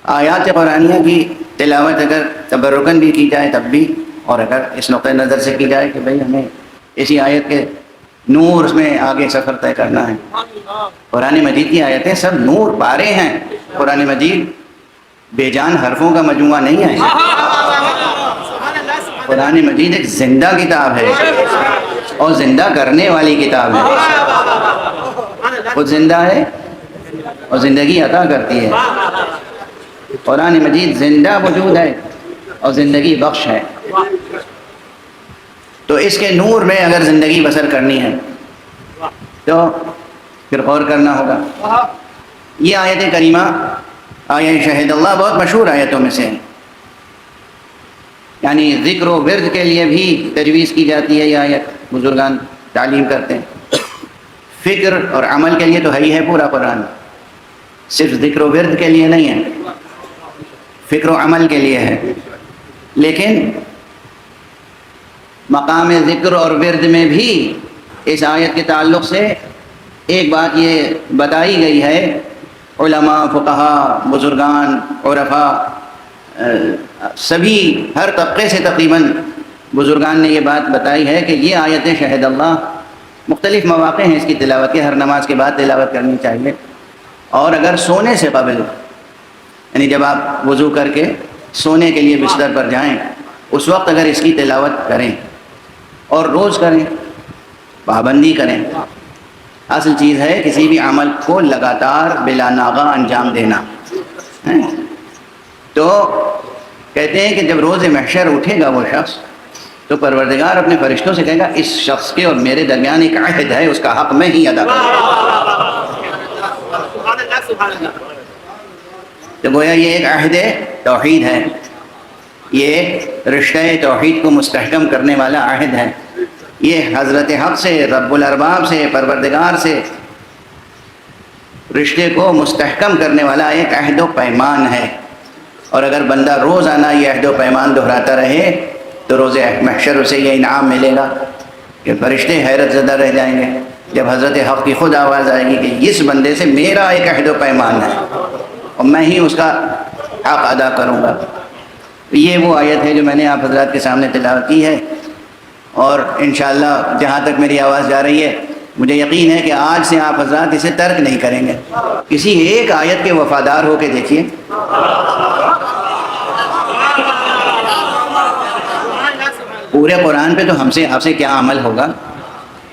آیات قرآنیہ کی تلاوت اگر تبرکاً بھی کی جائے تب بھی، اور اگر اس نقطۂ نظر سے کی جائے کہ بھئی ہمیں اسی آیت کے نور میں آگے سفر طے کرنا ہے۔ قرآن مجید کی آیتیں سب نور پارے ہیں۔ قرآن مجید بے جان حرفوں کا مجموعہ نہیں ہے۔ قرآن مجید ایک زندہ کتاب ہے اور زندہ کرنے والی کتاب ہے۔ خود زندہ ہے اور زندگی عطا کرتی ہے۔ قرآن مجید زندہ وجود ہے اور زندگی بخش ہے۔ تو اس کے نور میں اگر زندگی بسر کرنی ہے تو پھر غور کرنا ہوگا۔ یہ آیت کریمہ آیہ شہد اللہ بہت مشہور آیتوں میں سے ہے، یعنی ذکر و ورد کے لیے بھی تجویز کی جاتی ہے یہ آیت، بزرگان تعلیم کرتے ہیں۔ فکر اور عمل کے لیے تو ہے ہی ہے پورا قرآن، صرف ذکر و ورد کے لیے نہیں ہے، فکر و عمل کے لیے ہے۔ لیکن مقام ذکر اور ورد میں بھی اس آیت کے تعلق سے ایک بات یہ بتائی گئی ہے، علماء، فقہاء، بزرگان، عرفاء، سبھی ہر طبقے سے تقریباً بزرگان نے یہ بات بتائی ہے کہ یہ آیت شہد اللہ مختلف مواقع ہیں اس کی تلاوت کے، ہر نماز کے بعد تلاوت کرنی چاہیے، اور اگر سونے سے قبل، یعنی جب آپ وضو کر کے سونے کے لیے بستر پر جائیں اس وقت اگر اس کی تلاوت کریں اور روز کریں، پابندی کریں۔ اصل چیز ہے کسی بھی عمل کو لگاتار بلا ناغہ انجام دینا۔ تو کہتے ہیں کہ جب روز محشر اٹھے گا وہ شخص تو پروردگار اپنے فرشتوں سے کہے گا اس شخص کے اور میرے درمیان ایک عہد ہے، اس کا حق میں ہی ادا کروں۔ تو گویا یہ ایک عہد توحید ہے، یہ رشتہ توحید کو مستحکم کرنے والا عہد ہے، یہ حضرت حق سے، رب الارباب سے، پروردگار سے رشتے کو مستحکم کرنے والا ایک عہد و پیمان ہے۔ اور اگر بندہ روزانہ یہ عہد و پیمان دہراتا رہے تو روز محشر اسے یہ انعام ملے گا کہ فرشتے حیرت زدہ رہ جائیں گے جب حضرت حق کی خود آواز آئے گی کہ اس بندے سے میرا ایک عہد و پیمان ہے اور میں ہی اس کا حق ادا کروں گا۔ یہ وہ آیت ہے جو میں نے آپ حضرات کے سامنے تلاوت کی ہے، اور انشاءاللہ جہاں تک میری آواز جا رہی ہے مجھے یقین ہے کہ آج سے آپ حضرات اسے ترک نہیں کریں گے۔ کسی ایک آیت کے وفادار ہو کے دیکھیے، پورے قرآن پہ تو ہم سے آپ سے کیا عمل ہوگا،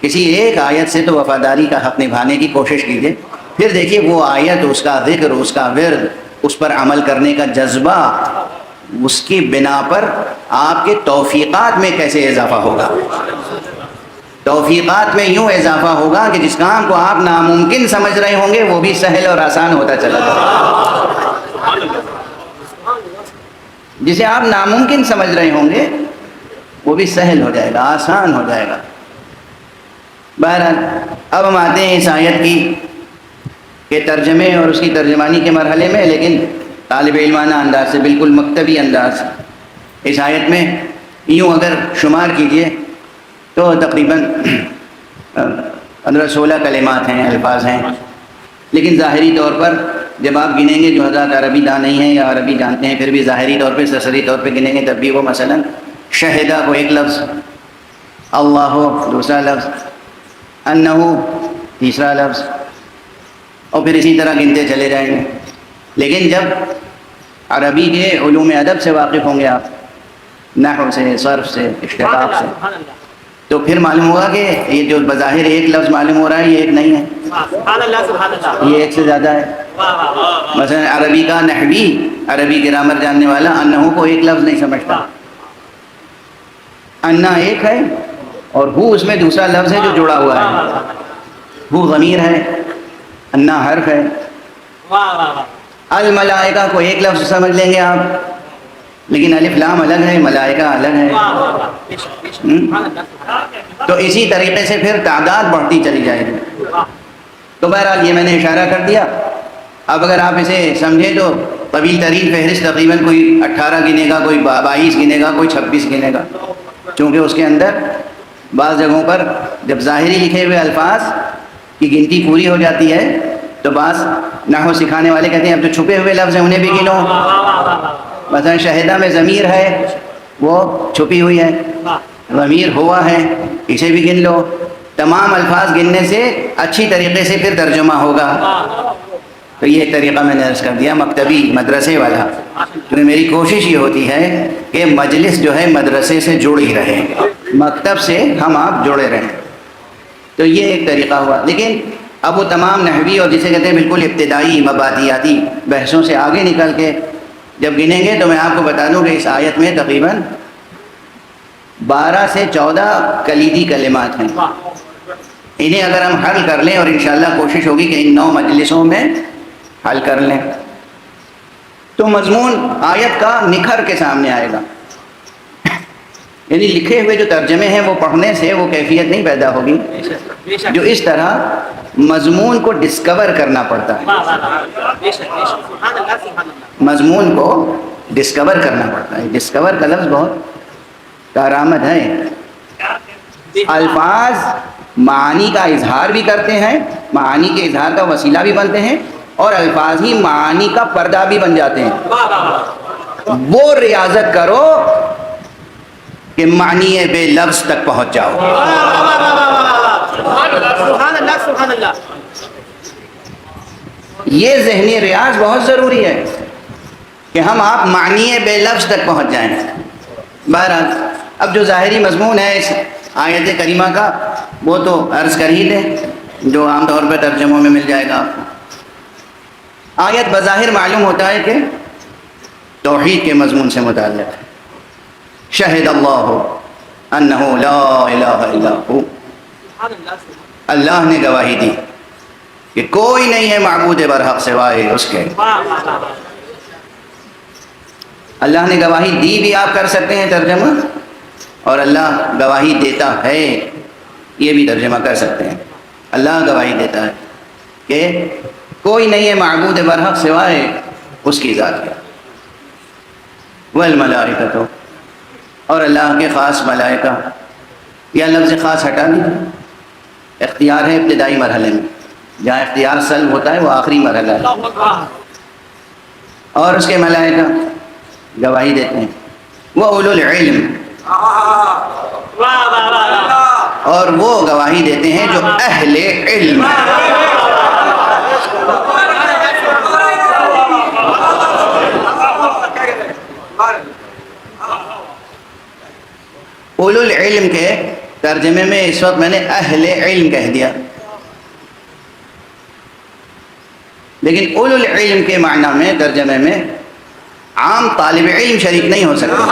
کسی ایک آیت سے تو وفاداری کا حق نبھانے کی کوشش کیجیے، پھر دیکھیے وہ آیت، اس کا ذکر، اس کا ورد، اس پر عمل کرنے کا جذبہ، اس کی بنا پر آپ کے توفیقات میں کیسے اضافہ ہوگا۔ توفیقات میں یوں اضافہ ہوگا کہ جس کام کو آپ ناممکن سمجھ رہے ہوں گے وہ بھی سہل اور آسان ہوتا چلا جائے گا، جسے آپ ناممکن سمجھ رہے ہوں گے وہ بھی سہل ہو جائے گا، آسان ہو جائے گا۔ بہرحال اب ہم آتے ہیں اس آیت کے ترجمے اور اس کی ترجمانی کے مرحلے میں، لیکن طالب علمانہ انداز سے، بالکل مکتبی انداز سے۔ اس آیت میں یوں اگر شمار کیجئے تو تقریباً 15-16 کلمات ہیں، الفاظ ہیں، لیکن ظاہری طور پر جب آپ گنیں گے، جو حضرات عربی داں نہیں ہیں یا عربی جانتے ہیں پھر بھی ظاہری طور پہ، سرسری طور پہ گنیں گے تب بھی وہ مثلاً شہدہ کو ایک لفظ، اللہ دوسرا لفظ، انہو تیسرا لفظ، اور پھر اسی طرح گنتے چلے جائیں گے۔ لیکن جب عربی کے علوم ادب سے واقف ہوں گے آپ، نحو سے، صرف سے، اشتقاق سے، تو پھر معلوم ہوگا کہ یہ جو بظاہر ایک لفظ معلوم ہو رہا ہے یہ ایک نہیں ہے، یہ ایک سے زیادہ ہے۔ مثلا عربی کا نحوی، عربی گرامر جاننے والا انہو کو ایک لفظ نہیں سمجھتا، انا ایک ہے اور ہو اس میں دوسرا لفظ ہے جو جڑا ہوا ہے، ہو ضمیر ہے، انا حرف ہے۔ الملائکہ کو ایک لفظ سمجھ لیں گے آپ، لیکن الف لام الگ ہے، ملائکہ الگ ہے۔ تو اسی طریقے سے پھر تعداد بڑھتی چلی جائے گی۔ تو بہرحال یہ میں نے اشارہ کر دیا۔ اب اگر آپ اسے سمجھیں تو طویل ترین فہرست تقریباً کوئی 18 گنے گا، کوئی 22 گنے گا، کوئی 26 گنے گا، چونکہ اس کے اندر بعض جگہوں پر جب ظاہری لکھے ہوئے الفاظ کی گنتی پوری ہو جاتی ہے تو بعض نحو سکھانے والے کہتے ہیں اب جو چھپے ہوئے لفظ ہیں انہیں بھی گنو. مثلا شہدہ میں ضمیر ہے وہ چھپی ہوئی ہے، ضمیر ہوا ہے اسے بھی گن لو. تمام الفاظ گننے سے اچھی طریقے سے پھر ترجمہ ہوگا. تو یہ ایک طریقہ میں نے عرض کر دیا مکتبی مدرسے والا، کیونکہ میری کوشش یہ ہوتی ہے کہ مجلس جو ہے مدرسے سے جڑی رہے، مکتب سے ہم آپ جڑے رہیں. تو یہ ایک طریقہ ہوا. لیکن اب وہ تمام نحوی اور جسے کہتے ہیں بالکل ابتدائی مبادیاتی بحثوں سے آگے نکل کے جب گنیں گے تو میں آپ کو بتا دوں کہ اس آیت میں تقریباً 12 سے 14 کلیدی کلمات ہیں. انہیں اگر ہم حل کر لیں، اور انشاءاللہ کوشش ہوگی کہ ان 9 مجلسوں میں حل کر لیں، تو مضمون آیت کا نکھر کے سامنے آئے گا. یعنی لکھے ہوئے جو ترجمے ہیں وہ پڑھنے سے وہ کیفیت نہیں پیدا ہوگی جو اس طرح مضمون کو ڈسکور کرنا پڑتا ہے. مضمون کو ڈسکور کرنا پڑتا ہے. ڈسکور کا لفظ بہت کارآمد ہے. الفاظ معانی کا اظہار بھی کرتے ہیں، معانی کے اظہار کا وسیلہ بھی بنتے ہیں، اور الفاظ ہی معانی کا پردہ بھی بن جاتے ہیں. وہ ریاضت کرو کہ معنی بے لفظ تک پہنچ جاؤ. یہ ذہنی ریاض بہت ضروری ہے کہ ہم آپ معنی بے لفظ تک پہنچ جائیں. بہرحال اب جو ظاہری مضمون ہے اس آیت کریمہ کا وہ تو عرض کر ہی دیں، جو عام طور پہ ترجموں میں مل جائے گا آپ کو. آیت بظاہر معلوم ہوتا ہے کہ توحید کے مضمون سے متعلق ہے. شہد اللہ انہ لا الہ الا ہو، اللہ نے گواہی دی کہ کوئی نہیں ہے معبود برحق سوائے اس کے. اللہ نے گواہی دی بھی آپ کر سکتے ہیں ترجمہ، اور اللہ گواہی دیتا ہے یہ بھی ترجمہ کر سکتے ہیں. اللہ گواہی دیتا ہے کہ کوئی نہیں ہے معبود برحق سوائے اس کی ذات کے. والملائکۃ، اور اللہ کے خاص ملائکہ. یا لفظ خاص ہٹا دیجیے، اختیار ہے ابتدائی مرحلے میں، جہاں اختیار سلب ہوتا ہے وہ آخری مرحلہ ہے. اور اس کے ملائکہ گواہی دیتے ہیں. وہ اولو العلم، اور وہ گواہی دیتے ہیں جو اہل علم ہے. اولو العلم کے ترجمے میں اس وقت میں نے اہل علم کہہ دیا، لیکن اولو العلم کے معنی میں ترجمے میں عام طالب علم شریک نہیں ہو سکتے.